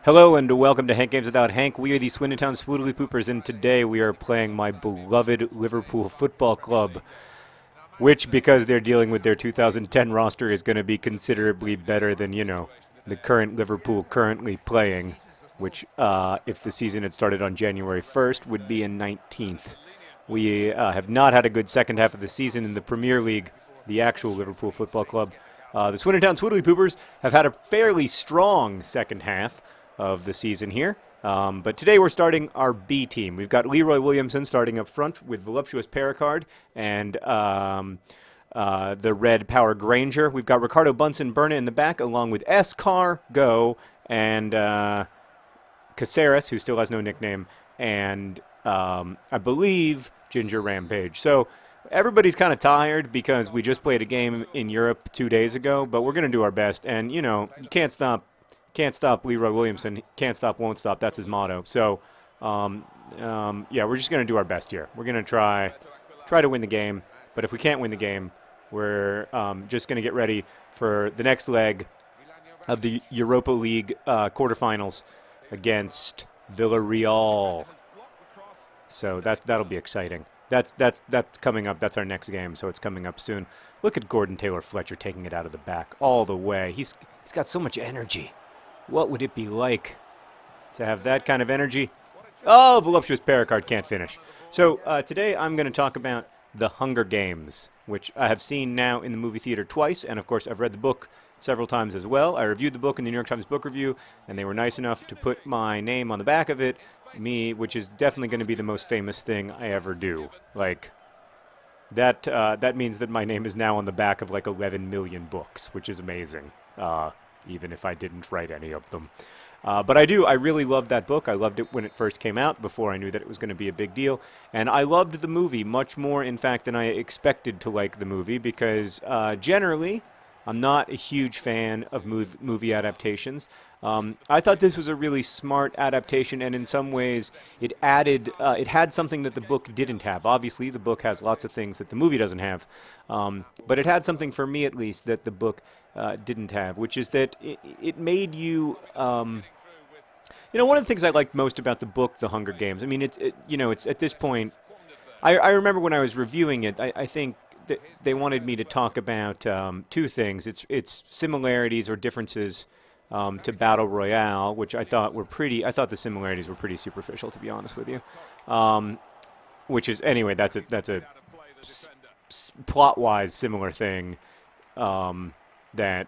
Hello and welcome to Hank Games Without Hank. We are the Swindon Town Swoodly Poopers, and today we are playing my beloved Liverpool Football Club, which, because they're dealing with their 2010 roster, is going to be considerably better than, the current Liverpool currently playing, which, if the season had started on January 1st, would be in 19th. We have not had a good second half of the season in the Premier League, the actual Liverpool Football Club. The Swindon Town Swoodly Poopers have had a fairly strong second half of the season here. But today we're starting our B team. We've got Leroy Williamson starting up front with Voluptuous Paracard and the red Power Granger. We've got Ricardo Bunsen Berna in the back, along with Escar Go and Caceres, who still has no nickname, and I believe Ginger Rampage. So everybody's kind of tired because we just played a game in Europe 2 days ago, but we're going to do our best. And, you can't stop Leroy Williamson. Can't stop, won't stop. That's his motto. So, yeah, we're just going to do our best here. We're going to try to win the game. But if we can't win the game, we're just going to get ready for the next leg of the Europa League quarterfinals against Villarreal. So that'll be exciting. That's coming up. That's our next game. So it's coming up soon. Look at Gordon Taylor Fletcher taking it out of the back all the way. He's got so much energy. What would it be like to have that kind of energy? Oh, Voluptuous Paracard can't finish. So today I'm going to talk about The Hunger Games, which I have seen now in the movie theater twice, and of course I've read the book several times as well. I reviewed the book in the New York Times Book Review, and they were nice enough to put my name on the back of it, which is definitely going to be the most famous thing I ever do. Like, that means that my name is now on the back of like 11 million books, which is amazing. Even if I didn't write any of them. But I really loved that book. I loved it when it first came out, before I knew that it was going to be a big deal. And I loved the movie much more, in fact, than I expected to like the movie, because generally, I'm not a huge fan of movie adaptations. I thought this was a really smart adaptation, and in some ways, it had something that the book didn't have. Obviously, the book has lots of things that the movie doesn't have, but it had something, for me at least, that the book didn't have, which is that it made you. One of the things I liked most about the book, The Hunger Games. I mean, it's at this point. I remember when I was reviewing it, I think they wanted me to talk about two things. It's similarities or differences to Battle Royale, which I thought the similarities were pretty superficial, to be honest with you. Which is, anyway, that's a plot-wise similar thing that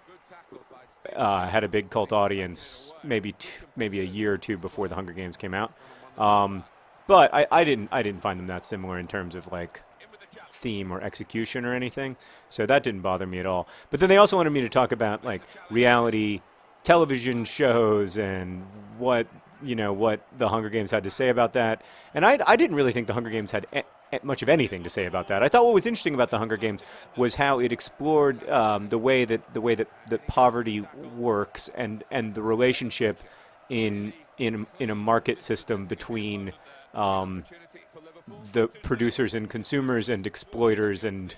had a big cult audience maybe a year or two before The Hunger Games came out. But I didn't find them that similar in terms of like theme or execution or anything, so that didn't bother me at all. But then they also wanted me to talk about like reality television shows and what The Hunger Games had to say about that. And I didn't really think The Hunger Games had much of anything to say about that. I thought what was interesting about The Hunger Games was how it explored the way that poverty works and the relationship in a market system between the producers and consumers and exploiters and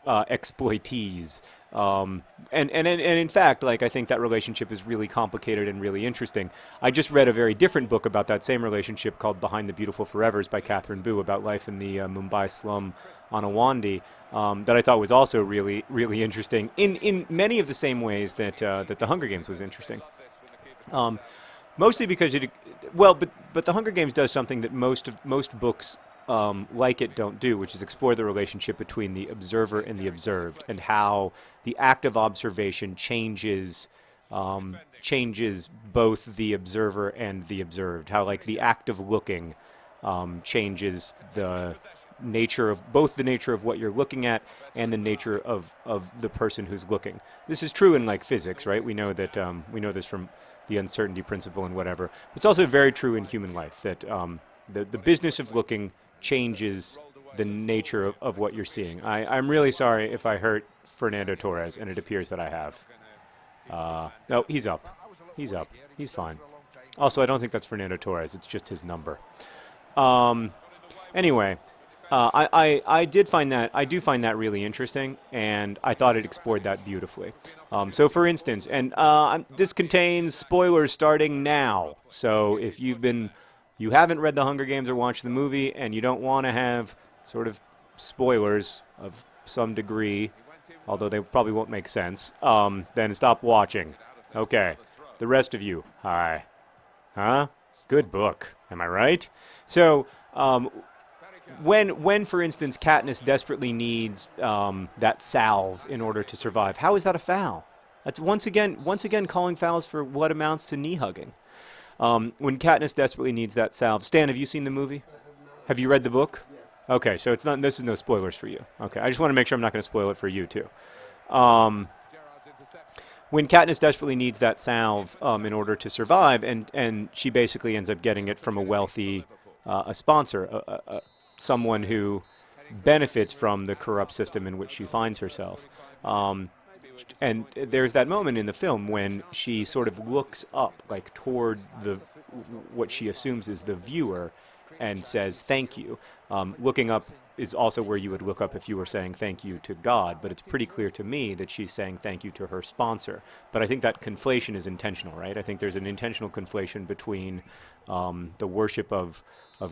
exploitees. And in fact, like, I think that relationship is really complicated and really interesting. I just read a very different book about that same relationship called Behind the Beautiful Forevers by Catherine Bu, about life in the Mumbai slum on Awandi, that I thought was also really, really interesting in many of the same ways that The Hunger Games was interesting. Mostly because but The Hunger Games does something that most books like it don't do, which is explore the relationship between the observer and the observed, and how the act of observation changes both the observer and the observed. How, like, the act of looking changes the nature of what you're looking at and the nature of the person who's looking. This is true in, like, physics, right? We know that we know this from the uncertainty principle and whatever. It's also very true in human life that the business of looking changes the nature of what you're seeing. I'm really sorry if I hurt Fernando Torres, and it appears that I have. No, he's up. He's up. He's fine. Also, I don't think that's Fernando Torres. It's just his number. Anyway, I did find that I do find that really interesting, and I thought it explored that beautifully. So, for instance, and this contains spoilers starting now. So, if you haven't read The Hunger Games or watched the movie, and you don't want to have sort of spoilers of some degree, although they probably won't make sense, then stop watching. Okay, the rest of you, hi, huh? Good book, am I right? So. When, for instance, Katniss desperately needs that salve in order to survive, how is that a foul? That's once again calling fouls for what amounts to knee hugging. When Katniss desperately needs that salve, Stan, have you seen the movie? Have you read the book? Okay, so it's not. This is no spoilers for you. Okay, I just want to make sure I'm not going to spoil it for you too. When Katniss desperately needs that salve in order to survive, and she basically ends up getting it from a wealthy a sponsor, someone who benefits from the corrupt system in which she finds herself. And there's that moment in the film when she sort of looks up, like toward what she assumes is the viewer, and says thank you. Looking up is also where you would look up if you were saying thank you to God, but it's pretty clear to me that she's saying thank you to her sponsor. But I think that conflation is intentional, right? I think there's an intentional conflation between the worship of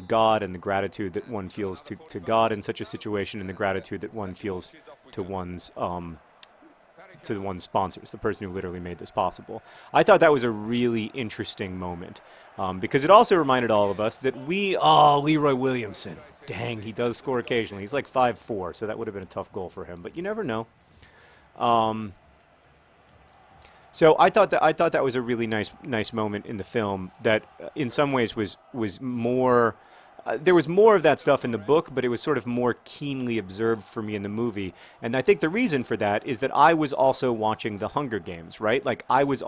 God and the gratitude that one feels to God in such a situation, and the gratitude that one feels to one's sponsors, the person who literally made this possible. I thought that was a really interesting moment because it also reminded all of us that Leroy Williamson, dang, he does score occasionally. He's like 5'4", so that would have been a tough goal for him, but you never know. So I thought that was a really nice moment in the film that, in some ways, was more. There was more of that stuff in the book, but it was sort of more keenly observed for me in the movie. And I think the reason for that is that I was also watching the Hunger Games, right? Like I was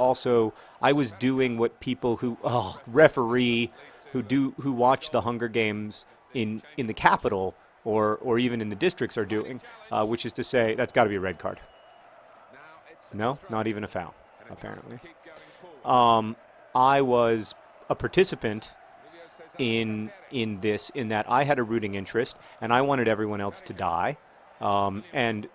doing what people referee who watch the Hunger Games in the Capitol or even in the districts are doing, which is to say, that's got to be a red card. No, not even a foul, apparently. I was a participant in that I had a rooting interest and I wanted everyone else to die. And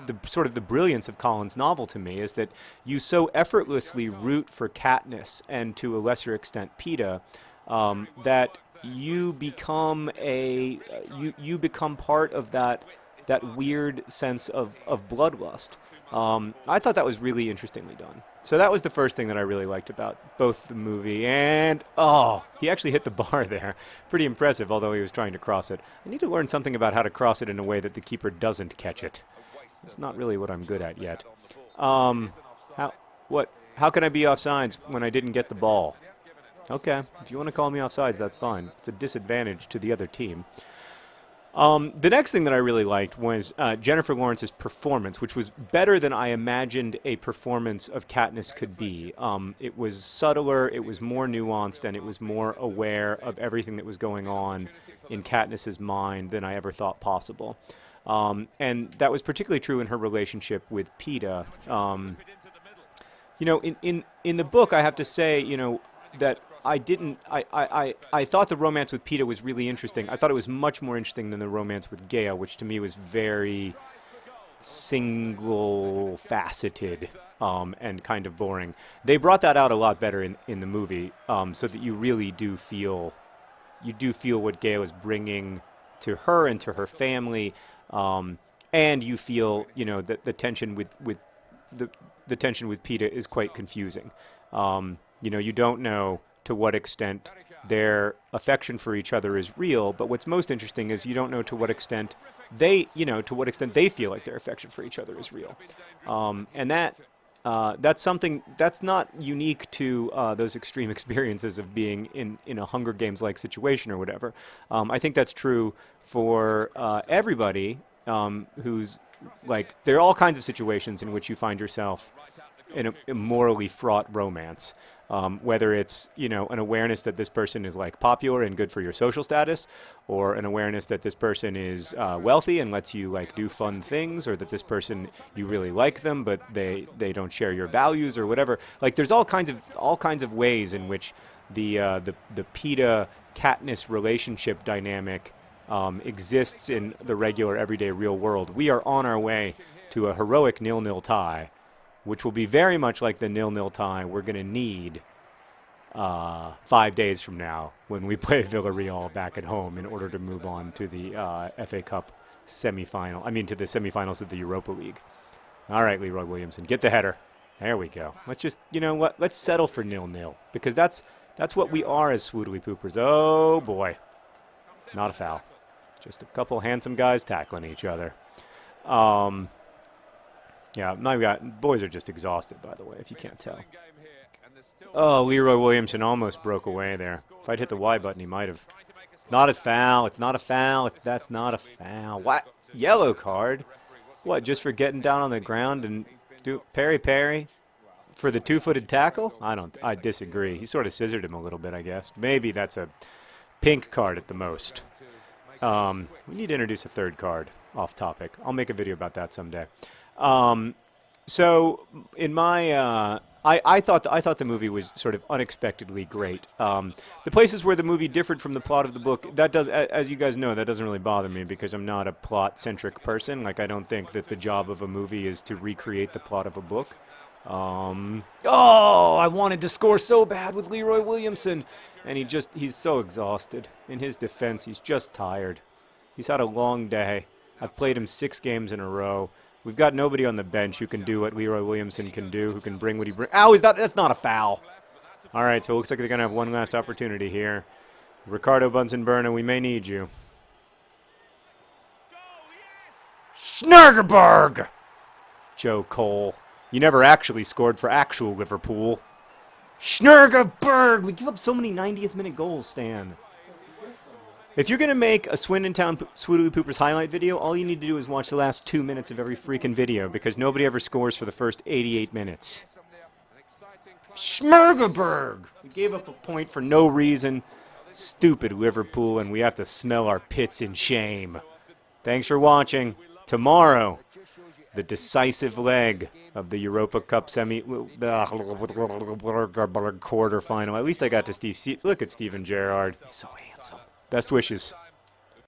the brilliance of Colin's novel to me is that you so effortlessly root for Katniss and to a lesser extent Peeta that you become you become part of that weird sense of bloodlust. I thought that was really interestingly done. So that was the first thing that I really liked about both the movie and, he actually hit the bar there. Pretty impressive, although he was trying to cross it. I need to learn something about how to cross it in a way that the keeper doesn't catch it. It's not really what I'm good at yet. How can I be offsides when I didn't get the ball? Okay, if you want to call me offsides, that's fine. It's a disadvantage to the other team. The next thing that I really liked was Jennifer Lawrence's performance, which was better than I imagined a performance of Katniss could be. It was subtler, it was more nuanced, and it was more aware of everything that was going on in Katniss's mind than I ever thought possible. And that was particularly true in her relationship with Peeta. In the book, I have to say, that I thought the romance with Peeta was really interesting. I thought it was much more interesting than the romance with Gale, which to me was very single-faceted and kind of boring. They brought that out a lot better in the movie, so that you really do feel what Gale is bringing to her and to her family, and you feel that the tension with the tension with Peeta is quite confusing. You don't know to what extent their affection for each other is real, but what's most interesting is you don't know to what extent they feel like their affection for each other is real. And that's something that's not unique to those extreme experiences of being in a Hunger Games-like situation or whatever. I think that's true for everybody who's like, there are all kinds of situations in which you find yourself in a morally fraught romance. Whether it's, an awareness that this person is like popular and good for your social status, or an awareness that this person is wealthy and lets you like do fun things, or that this person, you really like them, but they don't share your values or whatever. Like there's all kinds of ways in which the Peeta Katniss relationship dynamic exists in the regular, everyday, real world. We are on our way to a heroic 0-0 tie, which will be very much like the 0-0 tie we're going to need 5 days from now when we play Villarreal back at home in order to move on to the FA Cup semifinal. I mean, to the semifinals of the Europa League. All right, Leroy Williamson, get the header. There we go. Let's just, you know what? Let's settle for 0-0 because that's what we are as Swoodly Poopers. Oh boy, not a foul. Just a couple handsome guys tackling each other. Yeah, my boys are just exhausted, by the way, if you can't tell. Oh, Leroy Williamson almost broke away there. If I'd hit the Y button, he might have. Not a foul. It's not a foul. That's not a foul. What? Yellow card? What, just for getting down on the ground and do parry for the two-footed tackle? I disagree. He sort of scissored him a little bit, I guess. Maybe that's a pink card at the most. We need to introduce a third card off topic. I'll make a video about that someday. So in my I thought the movie was sort of unexpectedly great. The places where the movie differed from the plot of the book, that does, as you guys know, that doesn't really bother me because I'm not a plot-centric person. Like, I don't think that the job of a movie is to recreate the plot of a book. Oh, I wanted to score so bad with Leroy Williamson, and he's so exhausted. In his defense, he's just tired. He's had a long day. I've played him 6 games in a row. We've got nobody on the bench who can do what Leroy Williamson can do, who can bring what he brings. Ow, that's not a foul. All right, so it looks like they're going to have one last opportunity here. Ricardo Bunsen-Burner, we may need you. Schnurgerberg! Joe Cole. You never actually scored for actual Liverpool. Schnurgerberg! We give up so many 90th minute goals, Stan. If you're going to make a Swindon Town Swoodly Poopers highlight video, all you need to do is watch the last 2 minutes of every freaking video because nobody ever scores for the first 88 minutes. Schmergerberg! We gave up a point for no reason. Stupid Liverpool, and we have to smell our pits in shame. Thanks for watching. Tomorrow, the decisive leg of the Europa Cup quarterfinal. At least I got to look at Steven Gerrard. He's so handsome. Best wishes.